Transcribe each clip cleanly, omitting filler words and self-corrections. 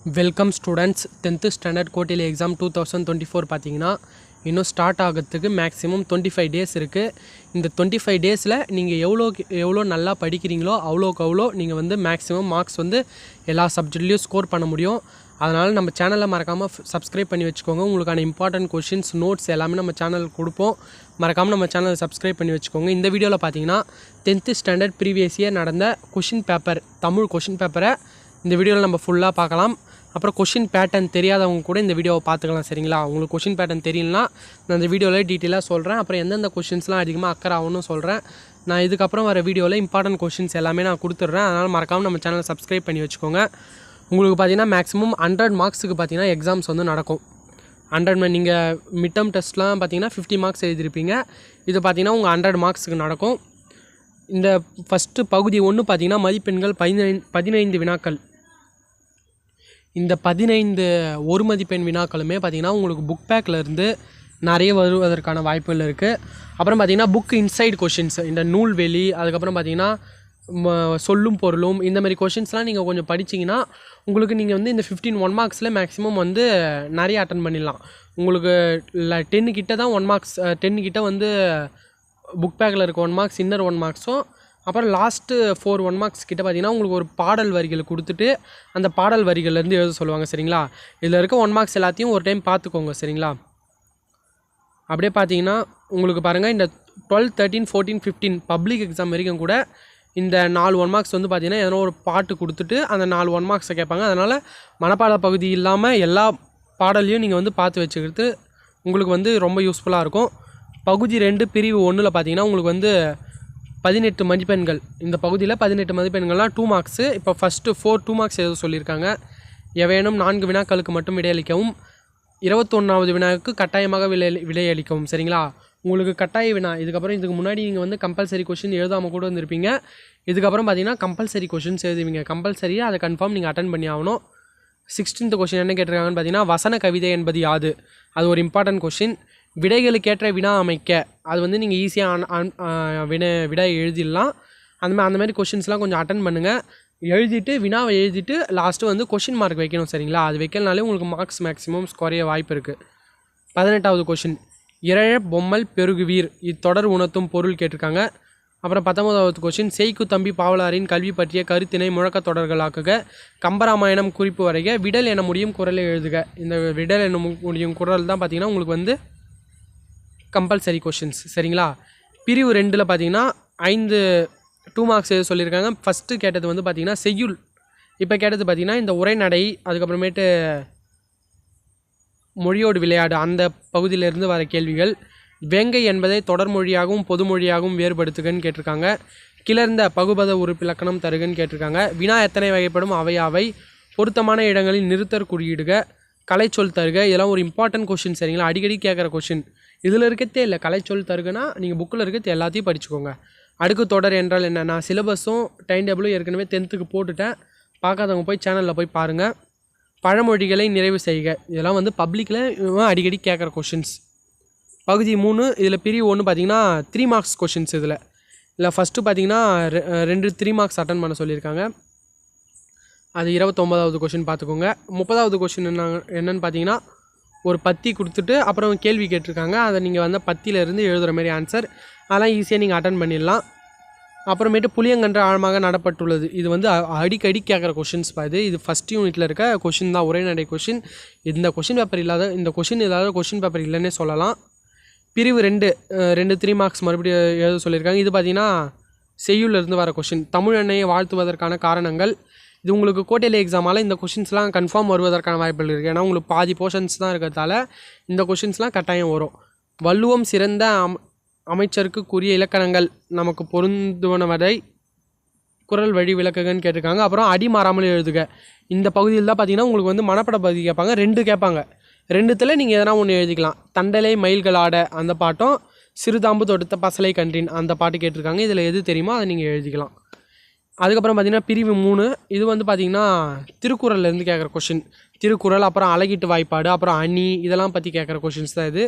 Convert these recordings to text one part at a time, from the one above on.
Welcome students 10th standard quarterly exam 2024 பார்த்தீங்கன்னா இன்னும் start ஆகிறதுக்கு மேக்ஸிமம் 25 டேஸ் இருக்குது. இந்த 25 டேஸில் நீங்கள் எவ்வளோ நல்லா படிக்கிறீங்களோ அவ்வளோ நீங்கள் வந்து மேக்ஸிமம் மார்க்ஸ் வந்து எல்லா சப்ஜெக்ட்லேயும் ஸ்கோர் பண்ண முடியும். அதனால் நம்ம சேனலில் மறக்காமல் சப்ஸ்கிரைப் பண்ணி வச்சுக்கோங்க. உங்களுக்கான இம்பார்ட்டன்ட் கொஷின்ஸ் நோட்ஸ் எல்லாமே நம்ம சேனலுக்கு கொடுப்போம். மறக்காமல் நம்ம சேனலை சப்ஸ்கிரைப் பண்ணி வச்சுக்கோங்க. இந்த வீடியோவில் பார்த்தீங்கன்னா 10th ஸ்டாண்டர்ட் ப்ரீவியஸ் இயர் நடந்த கொஷின் பேப்பர் தமிழ் கொஷின் பேப்பரை இந்த வீடியோவில் நம்ம ஃபுல்லாக பார்க்கலாம். அப்புறம் கொஷின் பேட்டர்ன் தெரியாதவங்க கூட இந்த வீடியோவை பார்த்துக்கலாம். சரிங்களா? உங்களுக்கு கொஷின் பேட்டர்ன் தெரியலனா நான் இந்த வீடியோவில் டீட்டெயிலாக சொல்கிறேன். அப்புறம் எந்தெந்த கொஷின்ஸ்லாம் அதிகமாக அக்கறை ஆகணும்னு சொல்கிறேன். நான் இதுக்கப்புறம் வர வீடியோவில் இம்பார்ட்டன்ட் கொஷின்ஸ் எல்லாமே நான் கொடுத்துட்றேன். அதனால் மறக்காமல் நம்ம சேனலை சப்ஸ்கிரைப் பண்ணி வச்சுக்கோங்க. உங்களுக்கு பார்த்தீங்கன்னா மேக்ஸிமம் 100 மார்க்ஸுக்கு பார்த்தீங்கன்னா எக்ஸாம்ஸ் வந்து நடக்கும். 100 நீங்கள் மிட் டேர்ம் டெஸ்ட்லாம் பார்த்தீங்கன்னா 50 மார்க்ஸ் எழுதிருப்பீங்க. இது பார்த்தீங்கன்னா உங்கள் 100 மார்க்ஸுக்கு நடக்கும். இந்த ஃபஸ்ட்டு பகுதி 1 பார்த்தீங்கன்னா மதிப்பெண்கள் 15 வினாக்கள். இந்த 15 ஒரு மதிப்பெண் வினாக்களுமே பார்த்திங்கன்னா உங்களுக்கு புக் பேக்கில் இருந்து நிறைய வருவதற்கான வாய்ப்புகள் இருக்குது. அப்புறம் பார்த்திங்கன்னா புக் இன்சைடு கொஷின்ஸ், இந்த நூல்வெளி, அதுக்கப்புறம் பார்த்திங்கன்னா சொல்லும் பொருளும், இந்த மாதிரி கொஷின்ஸ்லாம் நீங்கள் கொஞ்சம் படிச்சிங்கன்னா உங்களுக்கு நீங்கள் வந்து இந்த 15 1 மார்க்ஸில் மேக்ஸிமம் வந்து நிறைய அட்டன் பண்ணிடலாம். உங்களுக்கு 10 கிட்ட தான் 1 மார்க்ஸ், 10 கிட்ட வந்து புக் பேக்கில் இருக்க 1 மார்க்ஸ், இன்னர் 1 மார்க்ஸும், அப்புறம் லாஸ்ட்டு 4 1 மார்க்ஸ் கிட்ட பார்த்தீங்கன்னா உங்களுக்கு ஒரு பாடல் வரிகள் கொடுத்துட்டு அந்த பாடல் வரிகள்லேருந்து எழுத சொல்லுவாங்க. சரிங்களா? இதில் இருக்க 1 மார்க்ஸ் எல்லாத்தையும் ஒரு டைம் பார்த்துக்கோங்க. சரிங்களா? அப்படியே பார்த்தீங்கன்னா உங்களுக்கு பாருங்கள், இந்த 12 13 14 15 பப்ளிக் எக்ஸாம் வரைக்கும் கூட இந்த 4 1 மார்க்ஸ் வந்து பார்த்திங்கன்னா எதனா ஒரு பாட்டு கொடுத்துட்டு அந்த 4 1 மார்க்ஸை கேட்பாங்க. அதனால் மனப்பாட பகுதி இல்லாமல் எல்லா பாடலையும் நீங்கள் வந்து பார்த்து வச்சுக்கிறது உங்களுக்கு வந்து ரொம்ப யூஸ்ஃபுல்லாக இருக்கும். பகுதி 2 பிரிவு 1ல் பார்த்தீங்கன்னா உங்களுக்கு வந்து 18 மதிப்பெண்கள். இந்த பகுதியில் 18 மதிப்பெண்கள்லாம் 2 மார்க்ஸு. இப்போ ஃபஸ்ட்டு 2 மார்க்ஸ் எழுத சொல்லியிருக்காங்க. எவையேனும் 4 வினாக்களுக்கு மட்டும் விடையளிக்கவும், 21வது வினாவுக்கு கட்டாயமாக விடையளிக்கவும். சரிங்களா? உங்களுக்கு கட்டாய வினா, இதுக்கு முன்னாடி நீங்கள் வந்து கம்பல்சரி கொஷின் எழுதாமல் கூட வந்திருப்பீங்க. இதுக்கப்புறம் பார்த்தீங்கன்னா கம்பல்சரி கொஷின்ஸ் எழுதுவீங்க. கம்பல்சரியாக அதை கன்ஃபார்ம் நீங்கள் அட்டன் பண்ணி ஆகணும். 16th கொஷின் என்ன கேட்டிருக்காங்கன்னு பார்த்தீங்கன்னா, வசன கவிதை என்பது யாது? அது ஒரு இம்பார்ட்டன்ட் கொஷின். விடைகளுக்கேற்ற வினா அமைக்க, அது வந்து நீங்கள் ஈஸியாக விடை எழுதிடலாம். அந்த மாதிரி கொஷின்ஸ்லாம் கொஞ்சம் அட்டன் பண்ணுங்கள். எழுதிட்டு வினாவை எழுதிட்டு லாஸ்ட்டு வந்து கொஷின் மார்க் வைக்கணும். சரிங்களா? அது வைக்கலனாலே உங்களுக்கு மார்க்ஸ் மேக்ஸிமம் குறைய வாய்ப்பு இருக்குது. 18வது கொஷின், இறைய பொம்மல் பெருகுவீர் இத்தொடர் உணர்த்தும் பொருள் கேட்டிருக்காங்க. அப்புறம் 19வது கொஷின், செய்கு தம்பி பாவலாரின் கல்வி பற்றிய கருத்தினை முழக்க தொடர்களாக்குக, கம்பராமாயணம் குறிப்பு வரைக, விடல் என முடியும் குரலை எழுதுக. இந்த விடல் என முடியும் குரல் தான் பார்த்திங்கன்னா உங்களுக்கு வந்து கம்பல்சரி கொஷின்ஸ். சரிங்களா? பிரிவு 2ல் பார்த்தீங்கன்னா 2 மார்க்ஸ் எழுத சொல்லியிருக்காங்க. ஃபஸ்ட்டு கேட்டது வந்து பார்த்திங்கன்னா செய்யுள். இப்போ கேட்டது பார்த்திங்கன்னா இந்த உரைநடை, அதுக்கப்புறமேட்டு மொழியோடு விளையாடு, அந்த பகுதியிலிருந்து வர கேள்விகள். வேங்கை என்பதை தொடர்மொழியாகவும் பொதுமொழியாகவும் வேறுபடுத்துகன்னு கேட்டிருக்காங்க. கிளர்ந்த பகுபத உறுப்பிலக்கணம் தருகன்னு கேட்டிருக்காங்க. வினா எத்தனை வகைப்படும்? அவை பொருத்தமான இடங்களில் நிறுத்தற் குறியிடுக, கலைச்சொல் தருக. இதெல்லாம் ஒரு இம்பார்ட்டன்ட் கொஷின். சரிங்களா? அடிக்கடி கேட்குற கொஷின். இதில் இருக்கத்தே இல்லை, கலைச்சொல் தருகனா நீங்கள் புக்கில் இருக்கிறது எல்லாத்தையும் படிச்சுக்கோங்க. அடுக்கு தொடர் என்றால் என்ன? நான் சிலபஸும் டைம் டேபிளும் ஏற்கனவே 10th போட்டுட்டேன். பார்க்காதவங்க போய் சேனலில் போய் பாருங்கள். பழமொழிகளை நிறைவு செய்க. இதெல்லாம் வந்து பப்ளிக்கில் அடிக்கடி கேட்குற கொஷின்ஸ். பகுதி 3 இதில் பிரிவு 1 பார்த்தீங்கன்னா 3 மார்க்ஸ் கொஷின்ஸ். இதில் ஃபஸ்ட்டு பார்த்தீங்கன்னா 2 3 மார்க்ஸ் அட்டன் பண்ண சொல்லியிருக்காங்க. அது 29வது கொஷின் பார்த்துக்கோங்க. 30வது கொஷின் என்னன்னு பார்த்தீங்கன்னா ஒரு பத்தி கொடுத்துட்டு அப்புறம் கேள்வி கேட்டிருக்காங்க. அதை நீங்கள் வந்து பத்தியிலேருந்து எழுதுகிற மாதிரி ஆன்சர். அதெல்லாம் ஈஸியாக நீங்கள் அட்டன் பண்ணிடலாம். அப்புறமேட்டு புளியங்கன்று ஆழமாக நடப்பட்டுள்ளது. இது வந்து அடிக்கடி கேட்குற கொஷின்ஸ் இது ஃபஸ்ட் யூனிட்டில் இருக்க கொஷின் தான், உரைநடை கொஷின். இந்த கொஷின் பேப்பர் இல்லாத கொஷின் பேப்பர் இல்லைன்னே சொல்லலாம். பிரிவு 2 3 மார்க்ஸ் மறுபடியும் எழுத சொல்லியிருக்காங்க. இது பார்த்திங்கன்னா செய்யுள்லேருந்து வர கொஷின். தமிழ் எண்ணெயை வாழ்த்துவதற்கான காரணங்கள். இது உங்களுக்கு குவார்ட்டர்லி எக்ஸாமால் இந்த கொஷின்ஸ்லாம் கன்ஃபார்ம் வருவதற்கான வாய்ப்புகள் இருக்குது. ஏன்னா உங்களுக்கு பாதி போர்ஷன்ஸ் தான் இருக்கிறதால இந்த கொஷின்ஸ்லாம் கட்டாயம் வரும். வள்ளுவம் சிறந்த அமைச்சருக்கு கூறிய இலக்கணங்கள் நமக்கு பொருந்துவனவதை குரல் வழி விளக்குகன்னு கேட்டிருக்காங்க. அப்புறம் அடி மாறாமல் எழுதுக. இந்த பகுதியில் தான் பார்த்திங்கன்னா உங்களுக்கு வந்து மனப்பட பகுதி கேட்பாங்க. 2 கேட்பாங்க. 2த்தில் நீங்கள் எதனா ஒன்று எழுதிக்கலாம். தண்டலை மயில்கள் ஆட அந்த பாட்டும், சிறுதாம்பு தொடுத்த பசலை கன்றின் அந்த பாட்டு கேட்டிருக்காங்க. இதில் எது தெரியுமோ அதை நீங்கள் எழுதிக்கலாம். அதுக்கப்புறம் பார்த்திங்கன்னா பிரிவு 3 இது வந்து பார்த்திங்கன்னா திருக்குறள்லேருந்து கேட்குற கொஷின். திருக்குறள், அப்புறம் அழகீட்டு வாய்ப்பாடு, அப்புறம் அணி, இதெல்லாம் பற்றி கேட்குற கொஷின்ஸ் தான் இது.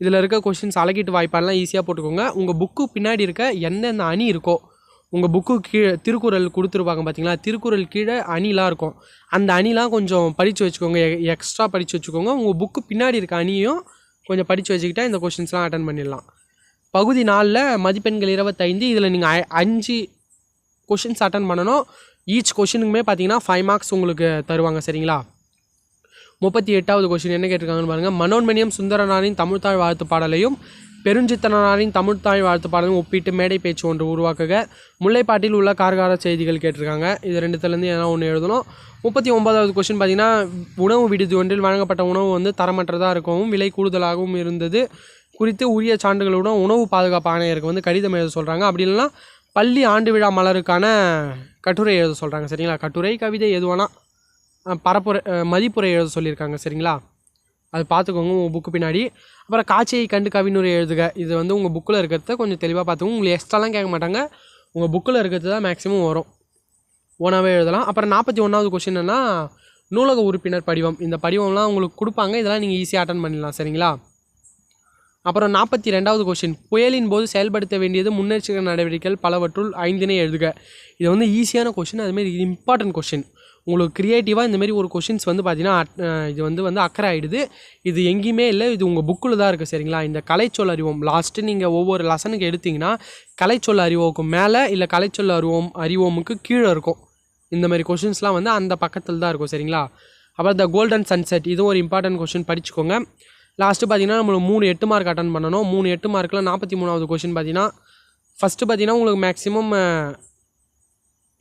இதில் இருக்க கொஷின்ஸ் அழகீட்டு வாய்ப்பாடெலாம் ஈஸியாக போட்டுக்கோங்க. உங்கள் புக்கு பின்னாடி இருக்க எந்தெந்த அணி இருக்கோ உங்கள் புக்கு கீழே திருக்குறள் கொடுத்துருப்பாங்க பார்த்தீங்களா, திருக்குறள் கீழே அணிலாம் இருக்கும். அந்த அணிலாம் கொஞ்சம் படித்து வச்சுக்கோங்க, எக்ஸ்ட்ரா படித்து வச்சுக்கோங்க. உங்கள் புக்கு பின்னாடி இருக்க அணியும் கொஞ்சம் படித்து வச்சுக்கிட்டா இந்த கொஷின்ஸ்லாம் அட்டன் பண்ணிடலாம். பகுதி 4ல் மதிப்பெண்கள் 25. இதில் நீங்கள் 5 கொஷின்ஸ் அட்டன் பண்ணணும். ஈச் கொஷினுக்குமே பார்த்தீங்கன்னா 5 மார்க்ஸ் உங்களுக்கு தருவாங்க. சரிங்களா? 38வது கொஷின் என்ன கேட்டிருக்காங்கன்னு பாருங்கள். மனோன்மணியம் சுந்தரனாரின் தமிழ்த்தாழ் வாழ்த்து பாடலையும் பெருஞ்சித்தனாரின் தமிழ்த்தாழ் வாழ்த்து பாடலையும் ஒப்பிட்டு மேடை பேச்சு ஒன்று உருவாக்குக. முல்லைப்பாட்டில் உள்ள கார்கார செய்திகள் கேட்டிருக்காங்க. இது ரெண்டுத்துலேருந்து எதனா ஒன்று எழுதணும். 39வது கொஷின் பார்த்தீங்கன்னா, உணவு விடுதி ஒன்றில் வழங்கப்பட்ட உணவு வந்து தரமற்றதாக இருக்கவும் விலை கூடுதலாகவும் இருந்தது குறித்து உரிய சான்றுகளுடன் உணவு பாதுகாப்பு ஆணையருக்கு வந்து கடிதம் எழுத சொல்கிறாங்க. அப்படி இல்லைன்னா பள்ளி ஆண்டு விழா மலருக்கான கட்டுரை எழுத சொல்கிறாங்க. சரிங்களா? கட்டுரை, கவிதை எதுவானா பரப்புரை, மதிப்புரை எழுத சொல்லியிருக்காங்க. சரிங்களா? அது பார்த்துக்கோங்க உங்கள் புக்கு பின்னாடி. அப்புறம் காட்சியை கண்டு கவினுரை எழுதுக. இது வந்து உங்கள் புக்கில் இருக்கிறத கொஞ்சம் தெளிவாக பார்த்துக்கோங்க. உங்களுக்கு எக்ஸ்ட்ராலாம் கேட்க மாட்டாங்க, உங்கள் புக்கில் இருக்கிறது தான் மேக்ஸிமம் வரும். ஓனாகவே எழுதலாம். அப்புறம் 41வது கொஷின் என்னன்னா, நூலக உறுப்பினர் படிவம். இந்த படிவம்லாம் உங்களுக்கு கொடுப்பாங்க, இதெல்லாம் நீங்கள் ஈஸியாக அட்டன் பண்ணிடலாம். சரிங்களா? அப்புறம் 42வது கொஷின், புயலின் போது செயல்படுத்த வேண்டியது முன்னெச்சரிக்கை நடவடிக்கைகள் பலவற்றுள் 5 எழுதுக. இது வந்து ஈஸியான கொஷின், அதுமாரி இம்பார்ட்டன்ட் கொஷின். உங்களுக்கு க்ரியேட்டிவாக இந்தமாரி ஒரு கொஷின்ஸ் வந்து பார்த்தீங்கன்னா இது வந்து அக்கறை ஆகிடுது. இது எங்கேயுமே இல்லை, இது உங்கள் புக்கில் தான் இருக்குது. சரிங்களா? இந்த கலைச்சொல் அறிவோம் லாஸ்ட்டு நீங்கள் ஒவ்வொரு லெசனுக்கு எடுத்திங்கன்னா கலைச்சொல் அறிவோமுக்கு மேலே இல்லை கலைச்சொல் அறிவோமுக்கு கீழே இருக்கும். இந்தமாரி கொஷின்ஸ்லாம் வந்து அந்த பக்கத்தில் தான் இருக்கும். சரிங்களா? அப்புறம் த கோல்டன் சன்செட், இதுவும் ஒரு இம்பார்ட்டன்ட் கொஷின், படிச்சுக்கோங்க. லாஸ்ட்டு பார்த்தீங்கன்னா நம்மளுக்கு 3 8 மார்க் அட்டன் பண்ணணும். 3 8 மார்க்கில் 43வது கொஷின் பார்த்தீங்கன்னா, ஃபஸ்ட்டு பார்த்தீங்கன்னா உங்களுக்கு மேக்ஸிமம்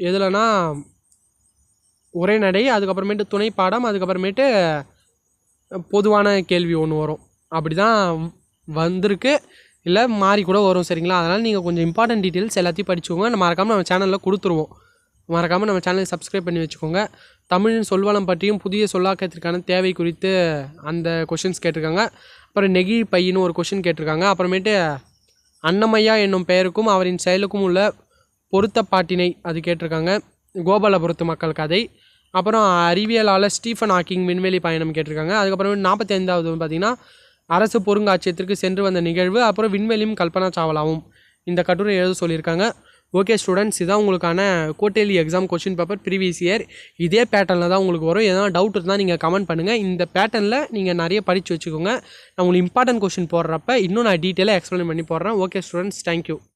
எதுலனா உரைநடை, அதுக்கப்புறமேட்டு துணை பாடம், அதுக்கப்புறமேட்டு பொதுவான கேள்வி ஒன்று வரும். அப்படி தான் வந்திருக்கு, இல்லை மாறி கூட வரும். சரிங்களா? அதனால் நீங்கள் கொஞ்சம் இம்பார்ட்டன்ட் டீட்டெயில்ஸ் எல்லாத்தையும் படிச்சுக்கோங்க. மறக்காமல் நம்ம சேனலில் கொடுத்துருவோம். மறக்காமல் நம்ம சேனலை சப்ஸ்கிரைப் பண்ணி வச்சுக்கோங்க. தமிழின் சொல்வளம் பற்றியும் புதிய சொல்லாக்கத்திற்கான தேவை குறித்து அந்த கொஷின்ஸ் கேட்டிருக்காங்க. அப்புறம் நெகிழ் பையின்னு ஒரு கொஷின் கேட்டிருக்காங்க. அப்புறமேட்டு அன்னமையா என்னும் பெயருக்கும் அவரின் செயலுக்கும் உள்ள பொருத்தப்பாட்டினை அது கேட்டிருக்காங்க. கோபாலபுரத்து மக்கள் கதை. அப்புறம் அறிவியலாளர் ஸ்டீஃபன் ஹாக்கிங் விண்வெளி பயணம் கேட்டிருக்காங்க. அதுக்கப்புறம் 45வது பார்த்திங்கன்னா, அரசு பொருங்காட்சியத்திற்கு சென்று வந்த நிகழ்வு. அப்புறம் விண்வெளியும் கல்பனா சாவ்லாவும் இந்த கட்டுரை எழுத சொல்லியிருக்காங்க. ஓகே ஸ்டூடெண்ட்ஸ், இதான் உங்களுக்கான quarterly exam question paper previous year. இதே பேட்டர்னில் தான் உங்களுக்கு வரும். எதனா டவுட் இருந்தால் நீங்கள் கமெண்ட் பண்ணுங்கள். இந்த பேட்டர்னில் நீங்கள் நிறைய படித்து வச்சுக்கோங்க. நான் உங்களுக்கு இம்பார்ட்டன்ட் கொஷின் போடுறப்ப இன்னும் நான் டீட்டெயிலாக எக்ஸ்பிளைன் பண்ணி போடுறேன். Okay students, thank you.